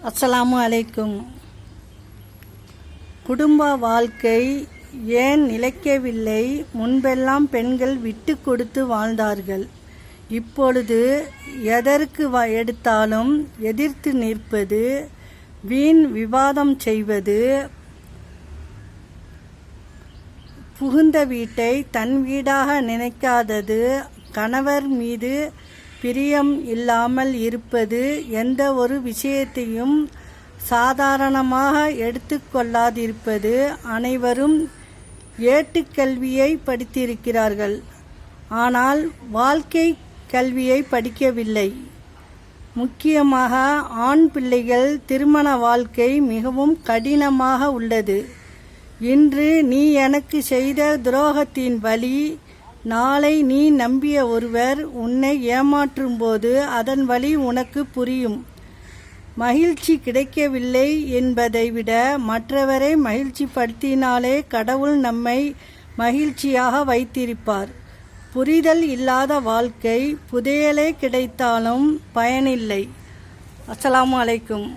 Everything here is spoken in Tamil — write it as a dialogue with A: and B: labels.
A: அஸ்ஸலாமு அலைக்கும். குடும்ப வாழ்க்கை ஏன் நிலைக்கவில்லை? முன்பெல்லாம் பெண்கள் விட்டு கொடுத்து வாழ்ந்தார்கள். இப்பொழுது எதற்கு எடுத்தாலும் எதிர்த்து நிற்பது, வீண் விவாதம் செய்வது, புகுந்த வீட்டை தன் வீடாக நினைக்காதது, கணவர் மீது பிரியம் இல்லாமல் இருப்பது, எந்த ஒரு விஷயத்தையும் சாதாரணமாக எடுத்துக்கொள்ளாதிருப்பது. அனைவரும் ஏட்டுக்கல்வியை படித்திருக்கிறார்கள், ஆனால் வாழ்க்கை கல்வியை படிக்கவில்லை. முக்கியமாக ஆண் பிள்ளைகள் திருமண வாழ்க்கை மிகவும் கடினமாக உள்ளது. இன்று நீ எனக்கு செய்த துரோகத்தின் வலி, நாளை நீ நம்பிய ஒருவர் உன்னை ஏமாற்றும்போது அதன் வலி உனக்கு புரியும். மகிழ்ச்சி கிடைக்கவில்லை என்பதை விட மற்றவரை மகிழ்ச்சி படுத்தினாலே கடவுள் நம்மை மகிழ்ச்சியாக வைத்திருப்பார். புரிதல் இல்லாத வாழ்க்கை புதையலே கிடைத்தாலும் பயனில்லை. அஸ்ஸலாமு அலைக்கும்.